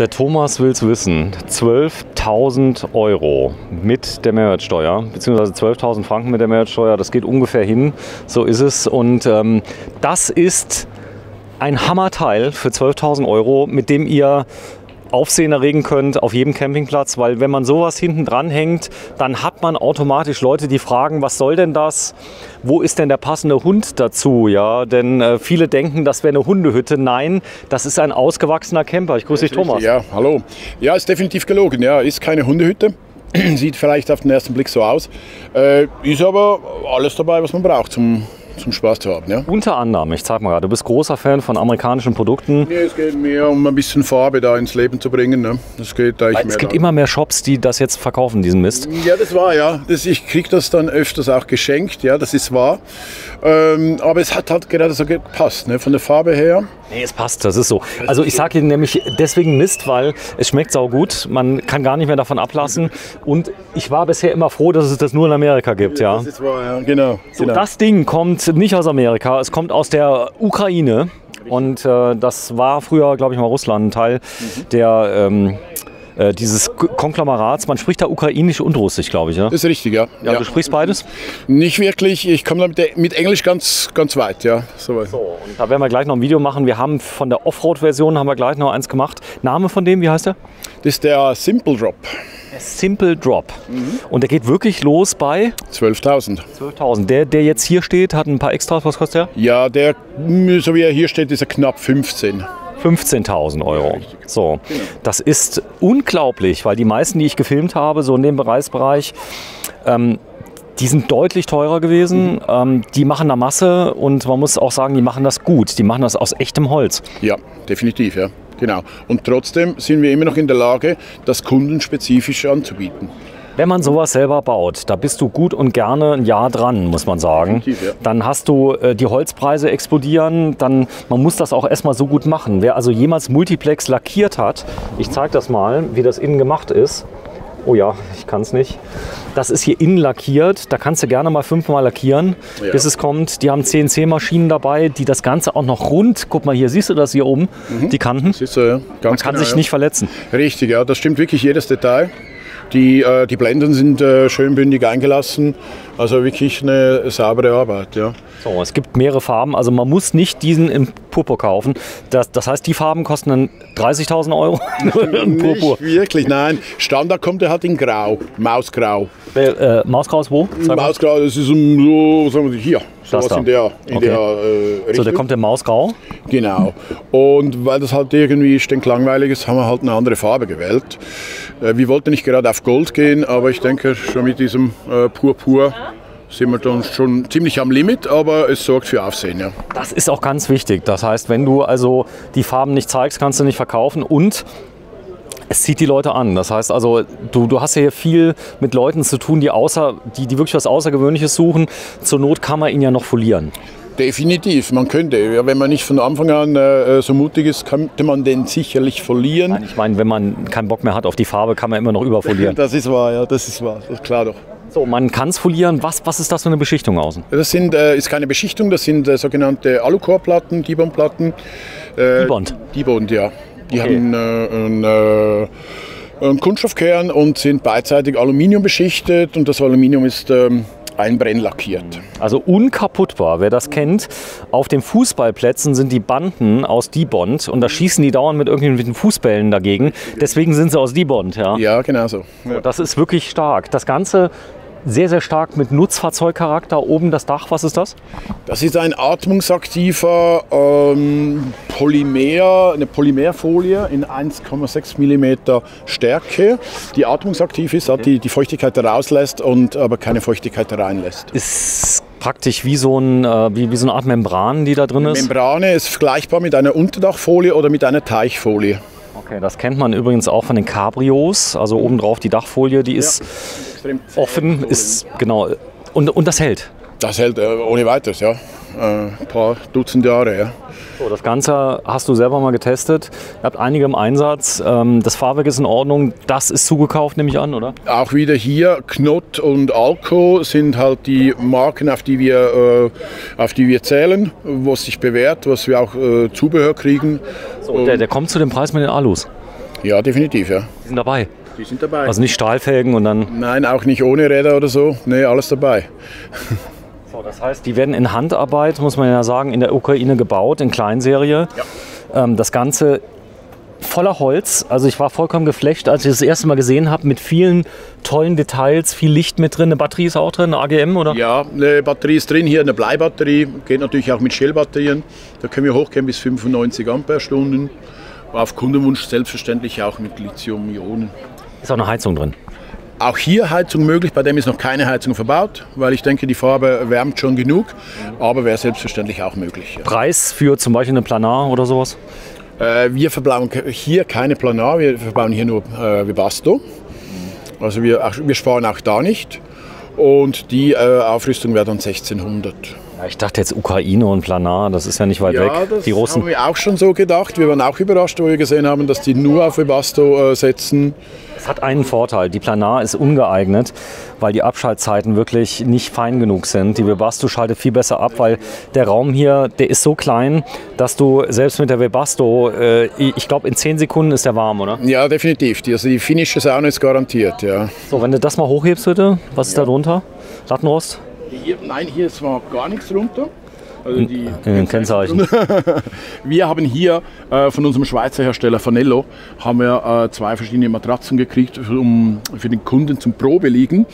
Der Thomas will es wissen. 12.000 Euro mit der Mehrwertsteuer, beziehungsweise 12.000 Franken mit der Mehrwertsteuer, das geht ungefähr hin, so ist es. Und das ist ein Hammerteil für 12.000 Euro, mit dem ihr Aufsehen erregen könnt auf jedem Campingplatz, weil wenn man sowas hinten dran hängt, dann hat man automatisch Leute, die fragen, was soll denn das? Wo ist denn der passende Hund dazu? Ja, denn viele denken, das wäre eine Hundehütte. Nein, das ist ein ausgewachsener Camper. Ich grüße dich, Thomas. Ja, hallo. Ja, ist definitiv gelogen. Ja, ist keine Hundehütte. Sieht vielleicht auf den ersten Blick so aus. Ist aber alles dabei, was man braucht zum Spaß zu haben. Ja? Unter anderem, ich zeig mal gerade, du bist großer Fan von amerikanischen Produkten. Nee, es geht mehr um ein bisschen Farbe da ins Leben zu bringen. Ne? Das geht eigentlich es gibt immer mehr Shops, die das jetzt verkaufen, diesen Mist. Ja, das war ja. Ich kriege das dann öfters auch geschenkt, ja, das ist wahr. Aber es hat halt gerade so gepasst, ne? Von der Farbe her. Nee, es passt, das ist so. Also ich sage Ihnen nämlich deswegen Mist, weil es schmeckt saugut, man kann gar nicht mehr davon ablassen. Und ich war bisher immer froh, dass es das nur in Amerika gibt. Ja. Das ist wahr, ja, genau. So, das Ding kommt nicht aus Amerika, es kommt aus der Ukraine. Und das war früher, glaube ich mal, Russland, ein Teil dieses Konglomerats. Man spricht da ukrainisch und russisch, glaube ich. Ja? Das ist richtig, ja. Ja, du sprichst beides? Nicht wirklich. Ich komme mit Englisch ganz weit, ja. So, und da werden wir gleich noch ein Video machen. Wir haben von der Offroad-Version haben wir gleich noch eins gemacht. Name von dem, wie heißt der? Das ist der Simple Drop. Simple Drop. Und der geht wirklich los bei 12.000. 12.000. Der jetzt hier steht, hat ein paar Extras. Was kostet der? Ja, der, so wie er hier steht, ist er knapp 15. 15.000 Euro. So, das ist unglaublich, weil die meisten, die ich gefilmt habe, so in dem Preisbereich, die sind deutlich teurer gewesen. Die machen da Masse und man muss auch sagen, die machen das gut. Die machen das aus echtem Holz. Ja, definitiv, ja. Genau. Und trotzdem sind wir immer noch in der Lage, das kundenspezifisch anzubieten. Wenn man sowas selber baut, da bist du gut und gerne ein Jahr dran, muss man sagen. Ja. Dann hast du die Holzpreise explodieren, man muss das auch erstmal so gut machen. Wer also jemals Multiplex lackiert hat, ich zeige das mal, wie das innen gemacht ist. Oh ja, ich kann es nicht. Das ist hier innen lackiert, da kannst du gerne mal 5-mal lackieren, bis es kommt. Die haben CNC-Maschinen dabei, die das Ganze auch noch rund, guck mal hier, siehst du das hier oben, die Kanten? Siehst du, ja. Man kann sich nicht verletzen. Richtig, ja, das stimmt wirklich jedes Detail. Die Blenden sind schön bündig eingelassen, also wirklich eine saubere Arbeit. Ja. So, es gibt mehrere Farben, also man muss nicht diesen im Purpur kaufen. Das heißt, die Farben kosten dann 30.000 Euro im Purpur. Nicht wirklich, nein. Standard kommt er halt in Grau, Mausgrau. Mausgrau ist wo? Mausgrau, das ist so, sagen wir hier. Das da. In der Richtung. So, da kommt der Mausgrau. Genau. Und weil das halt irgendwie stinklangweilig ist, haben wir halt eine andere Farbe gewählt. Wir wollten nicht gerade auf Gold gehen, aber ich denke, schon mit diesem Purpur sind wir dann schon ziemlich am Limit, aber es sorgt für Aufsehen. Ja. Das ist auch ganz wichtig. Das heißt, wenn du also die Farben nicht zeigst, kannst du nicht verkaufen und es zieht die Leute an. Das heißt also, du hast ja hier viel mit Leuten zu tun, die wirklich was Außergewöhnliches suchen. Zur Not kann man ihn ja noch folieren. Definitiv, man könnte. Ja, wenn man nicht von Anfang an so mutig ist, könnte man den sicherlich folieren. Nein, ich meine, wenn man keinen Bock mehr hat auf die Farbe, kann man immer noch überfolieren. Das ist wahr, ja, das ist wahr, das ist klar doch. So, man kann es folieren. Was ist das für eine Beschichtung außen? Das ist keine Beschichtung, das sind sogenannte Alucore-Platten, Dibond-Platten. Dibond? Dibond, ja. Die haben einen Kunststoffkern und sind beidseitig Aluminium beschichtet und das Aluminium ist einbrennlackiert. Also unkaputtbar, wer das kennt. Auf den Fußballplätzen sind die Banden aus Dibond und da schießen die dauernd mit irgendwelchen Fußbällen dagegen. Deswegen sind sie aus Dibond. Ja, ja, genau so. Ja. Das ist wirklich stark. Das Ganze sehr, sehr stark mit Nutzfahrzeugcharakter. Oben das Dach, was ist das? Das ist ein atmungsaktiver Polymer, eine Polymerfolie in 1,6 mm Stärke, die atmungsaktiv ist, die Feuchtigkeit herauslässt und aber keine Feuchtigkeit hereinlässt. Ist praktisch wie so eine Art Membran, die da drin ist? Membrane ist vergleichbar mit einer Unterdachfolie oder mit einer Teichfolie. Okay, das kennt man übrigens auch von den Cabrios, also obendrauf die Dachfolie, die ist offen, ist genau, und das hält. Das hält ohne weiteres, ja. Ein paar Dutzend Jahre, ja. So, das Ganze hast du selber mal getestet. Ihr habt einige im Einsatz. Das Fahrwerk ist in Ordnung. Das ist zugekauft, nehme ich an, oder? Auch wieder hier Knott und Alco sind halt die Marken, auf die wir zählen, was sich bewährt, was wir auch Zubehör kriegen. So, der kommt zu dem Preis mit den Alus. Ja, definitiv, ja. Die sind dabei. Die sind dabei. Also nicht Stahlfelgen und dann... Nein, auch nicht ohne Räder oder so. Nee, alles dabei. So, das heißt, die werden in Handarbeit, muss man ja sagen, in der Ukraine gebaut, in Kleinserie. Ja. Das Ganze voller Holz. Also ich war vollkommen geflasht, als ich das erste Mal gesehen habe, mit vielen tollen Details, viel Licht mit drin. Eine Batterie ist auch drin, eine AGM, oder? Ja, eine Batterie ist drin, hier eine Bleibatterie. Geht natürlich auch mit Shell-Batterien. Da können wir hochgehen bis 95 Ampere-Stunden. Auf Kundenwunsch selbstverständlich auch mit Lithium-Ionen. Ist auch eine Heizung drin. Auch hier Heizung möglich, bei dem ist noch keine Heizung verbaut, weil ich denke, die Farbe wärmt schon genug, aber wäre selbstverständlich auch möglich. Ja. Preis für zum Beispiel eine Planar oder sowas? Wir verbauen hier keine Planar, wir verbauen hier nur Webasto. Also wir sparen auch da nicht. Und die Aufrüstung wäre dann 1600. Ja, ich dachte jetzt Ukraine und Planar, das ist ja nicht weit weg. Das die Russen haben wir auch schon so gedacht. Wir waren auch überrascht, wo wir gesehen haben, dass die nur auf Webasto setzen. Es hat einen Vorteil, die Planar ist ungeeignet, weil die Abschaltzeiten wirklich nicht fein genug sind. Die Webasto schaltet viel besser ab, weil der Raum hier, der ist so klein, dass du selbst mit der Webasto, ich glaube in 10 Sekunden ist der warm, oder? Ja, definitiv. Also die finnische Sauna ist garantiert, ja. So, wenn du das mal hochhebst bitte, was ist da drunter? Lattenrost? Nein, hier ist zwar gar nichts drunter. Also die Kennzeichen. Wir haben hier von unserem Schweizer Hersteller Fanello haben wir 2 verschiedene Matratzen gekriegt für den Kunden zum Probeliegen.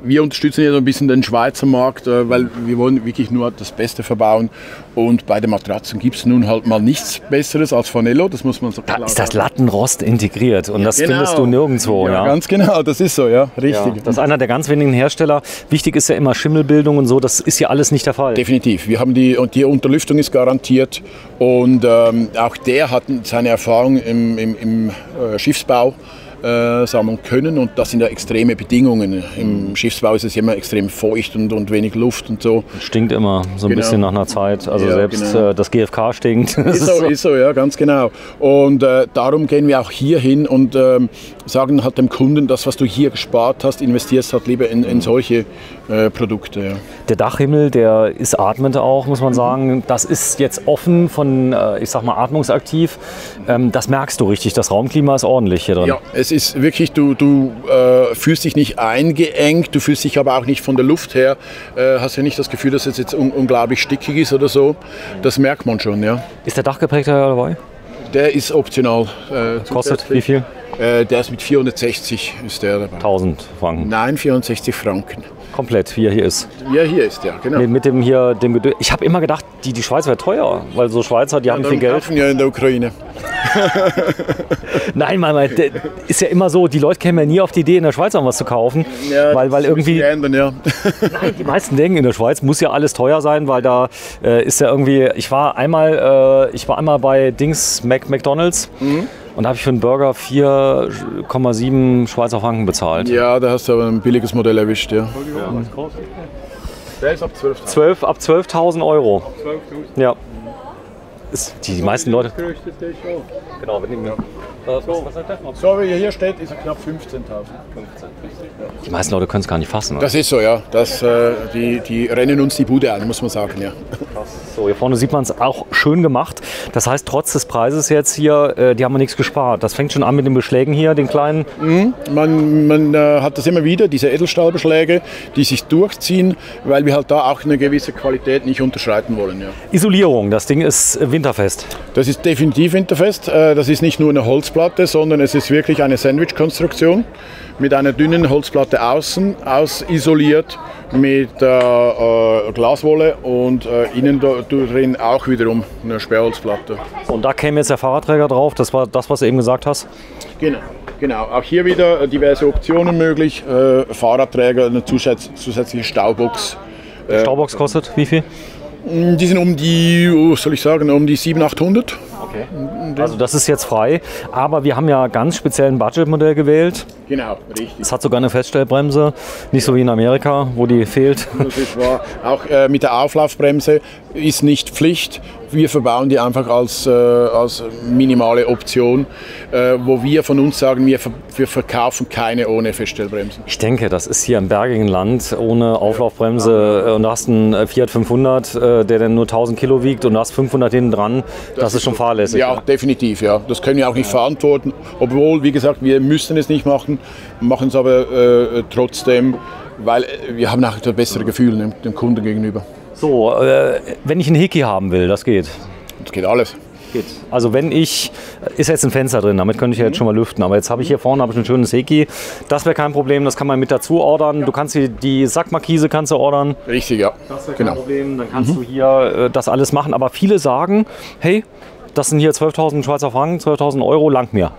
Wir unterstützen ja so ein bisschen den Schweizer Markt, weil wir wollen wirklich nur das Beste verbauen. Und bei den Matratzen gibt es nun halt mal nichts Besseres als Fanello, das muss man so klar sagen. Da ist das Lattenrost integriert und ja, das genau. findest du nirgendwo. Ja, ganz genau, das ist so, ja, richtig. Ja, das ist einer der ganz wenigen Hersteller. Wichtig ist ja immer Schimmelbildung und so, das ist hier alles nicht der Fall. Definitiv, wir haben die Unterlüftung ist garantiert und auch der hat seine Erfahrung im Schiffsbau sammeln können und das sind ja extreme Bedingungen. Im Schiffsbau ist es immer extrem feucht und wenig Luft und so. Stinkt immer so ein bisschen nach einer Zeit, also ja, selbst das GfK stinkt. Ist so, ja, ganz genau. Und darum gehen wir auch hier hin und sagen halt dem Kunden, das, was du hier gespart hast, investierst halt lieber in solche Produkte. Ja. Der Dachhimmel, der ist atmend auch, muss man sagen. Das ist jetzt offen von, ich sag mal, atmungsaktiv. Das merkst du richtig, das Raumklima ist ordentlich hier drin. Ja, es ist wirklich, du fühlst dich nicht eingeengt, du fühlst dich aber auch nicht von der Luft her, hast ja nicht das Gefühl, dass es jetzt unglaublich stickig ist oder so. Das merkt man schon, ja. Ist der Dachgeprägter dabei? Der ist optional. Kostet wie viel? Der ist mit 460 ist der dabei. 1000 Franken? Nein, 460 Franken. Komplett, wie er hier ist. Ja, hier ist der, genau. Mit dem hier, ich habe immer gedacht, die Schweiz wäre teuer, weil so Schweizer, die haben viel Geld. Ja, in der Ukraine. Nein, ist ja immer so, die Leute kämen ja nie auf die Idee, in der Schweiz noch was zu kaufen. Ja, weil irgendwie. Ändern, ja. Nein, die meisten denken, in der Schweiz muss ja alles teuer sein, weil da ist ja irgendwie. Ich war einmal bei McDonald's. Und da habe ich für einen Burger 4,7 Schweizer Franken bezahlt. Ja, da hast du aber ein billiges Modell erwischt, ja. Der ist ab 12.000. Ab 12.000 Euro. 12.000? Ja. Die meisten Leute. Genau, So wie hier steht, ist er knapp 15.000. Die meisten Leute können es gar nicht fassen. Oder? Das ist so, ja. Die rennen uns die Bude an, muss man sagen, ja. So, hier vorne sieht man es auch schön gemacht. Das heißt, trotz des Preises jetzt hier, die haben wir nichts gespart. Das fängt schon an mit den Beschlägen hier, den kleinen. Man hat das immer wieder, diese Edelstahlbeschläge, die sich durchziehen, weil wir halt da auch eine gewisse Qualität nicht unterschreiten wollen. Ja. Isolierung, das Ding ist winterfest. Das ist definitiv winterfest. Das ist nicht nur eine Holzplatte, sondern es ist wirklich eine Sandwich-Konstruktion mit einer dünnen Holzplatte außen, isoliert mit Glaswolle und innen drin auch wiederum eine Sperrholzplatte. Und da käme jetzt der Fahrradträger drauf, das war das, was du eben gesagt hast? Genau. Auch hier wieder diverse Optionen möglich. Fahrradträger, eine zusätzliche Staubox. Staubox kostet wie viel? Die sind um die 700, 800. Okay. Also das ist jetzt frei, aber wir haben ja ganz speziell ein Budgetmodell gewählt. Genau, richtig. Es hat sogar eine Feststellbremse, nicht so wie in Amerika, wo die fehlt. Das ist wahr. Auch mit der Auflaufbremse. ist nicht Pflicht. Wir verbauen die einfach als minimale Option, wo wir von uns sagen, wir verkaufen keine ohne Feststellbremsen. Ich denke, das ist hier im bergigen Land ohne Auflaufbremse und du hast einen Fiat 500, der dann nur 1000 Kilo wiegt und du hast 500 hinten dran. Das ist schon fahrlässig. Ja, definitiv. Ja. Das können wir auch nicht verantworten. Obwohl, wie gesagt, wir müssen es nicht machen, machen es aber trotzdem, weil wir haben auch ein besseres Gefühl dem Kunden gegenüber. So, wenn ich einen Hickey haben will, das geht. Das geht alles. Also wenn ist jetzt ein Fenster drin, damit könnte ich ja jetzt schon mal lüften, aber jetzt habe ich hier vorne ein schönes Hickey. Das wäre kein Problem, das kann man mit dazu ordern. Du kannst die Sackmarkise kannst du ordern. Richtig, ja. Das wäre kein Problem, dann kannst du hier das alles machen. Aber viele sagen, hey, das sind hier 12.000 Schweizer Franken, 12.000 Euro, langt mir.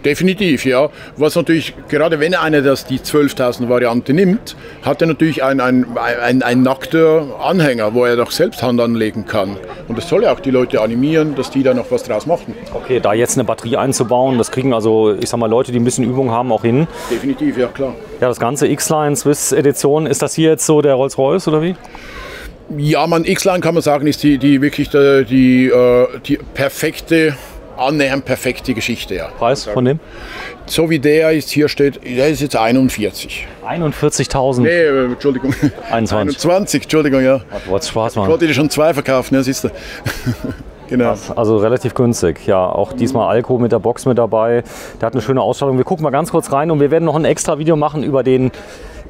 Definitiv, ja. Was natürlich, gerade wenn einer die 12.000 Variante nimmt, hat er natürlich ein nackter Anhänger, wo er doch selbst Hand anlegen kann. Und das soll ja auch die Leute animieren, dass die da noch was draus machen. Okay, da jetzt eine Batterie einzubauen, das kriegen also, ich sag mal, Leute, die ein bisschen Übung haben, auch hin. Definitiv, ja klar. Ja, das ganze X-Line Swiss Edition, ist das hier jetzt so der Rolls-Royce oder wie? Ja, X-Line kann man sagen, ist die wirklich die perfekte, annähernd perfekte Geschichte. Ja. Preis von dem? So wie der jetzt hier steht, der ist jetzt 41. 41.000? Nee, Entschuldigung. 21, Entschuldigung, ja. Du wolltest Spaß machen. Ich wollte dir schon 2 verkaufen, ja, siehst du. Genau. Also relativ günstig. Ja, auch diesmal Alco mit der Box mit dabei. Der hat eine schöne Ausstattung. Wir gucken mal ganz kurz rein und wir werden noch ein extra Video machen über den.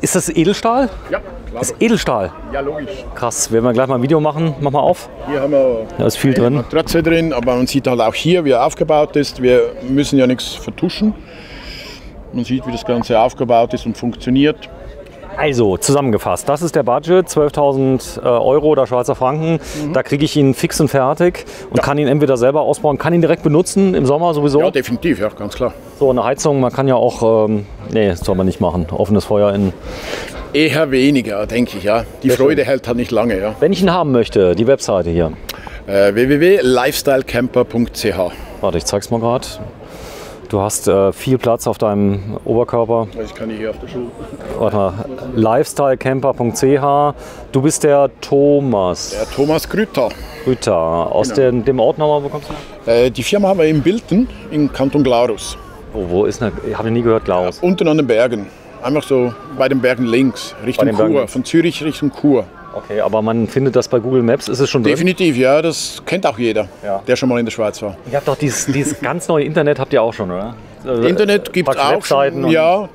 Ist das Edelstahl? Ja, klar. Das ist Edelstahl? Ja, logisch. Krass, werden wir gleich mal ein Video machen. Mach mal auf. Hier haben wir da ist viel drin. Matratze drin, aber man sieht halt auch hier, wie er aufgebaut ist. Wir müssen ja nichts vertuschen. Man sieht, wie das Ganze aufgebaut ist und funktioniert. Also, zusammengefasst, das ist der Budget, 12.000 Euro oder Schweizer Franken. Da kriege ich ihn fix und fertig und kann ihn entweder selber ausbauen, kann ihn direkt benutzen im Sommer sowieso. Ja, definitiv, ja, ganz klar. So, eine Heizung, man kann ja auch, nee, das soll man nicht machen, offenes Feuer in. Eher weniger, denke ich, ja. Die Freude hält halt nicht lange, ja. Wenn ich ihn haben möchte, die Webseite hier. www.lifestylecamper.ch. Warte, ich zeig's mal gerade. Du hast viel Platz auf deinem Oberkörper. Ich kann hier auf der Schule. Warte mal, lifestylecamper.ch. Du bist der Thomas. Der Thomas Grütter. Grütter. Aus dem Ort nochmal, wo kommst du? Die Firma haben wir in Bilten, im Kanton Glarus. Wo ist denn? Ich habe nie gehört, Glarus. Ja, unten an den Bergen. Einfach so bei den Bergen links, Richtung Chur. Von Zürich Richtung Chur. Okay, aber man findet das bei Google Maps, ist es schon drin? Definitiv, ja, das kennt auch jeder, der schon mal in der Schweiz war. Ihr habt doch dieses ganz neue Internet, habt ihr auch schon, oder? Internet gibt es auch schon, ja,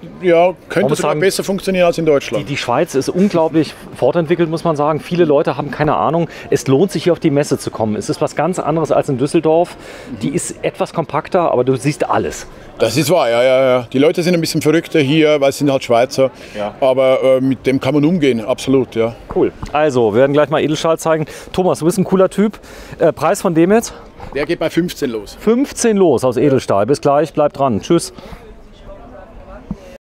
könnte sogar besser funktionieren als in Deutschland. Die Schweiz ist unglaublich fortentwickelt, muss man sagen. Viele Leute haben keine Ahnung. Es lohnt sich, hier auf die Messe zu kommen. Es ist was ganz anderes als in Düsseldorf. Die ist etwas kompakter, aber du siehst alles. Das ist wahr, ja. Die Leute sind ein bisschen verrückter hier, weil sie sind halt Schweizer. Ja. Aber mit dem kann man umgehen, absolut, ja. Cool. Also, wir werden gleich mal Edelstahl zeigen. Thomas, du bist ein cooler Typ. Preis von dem jetzt? Der geht bei 15 los. 15 los aus Edelstahl. Bis gleich, bleibt dran. Tschüss.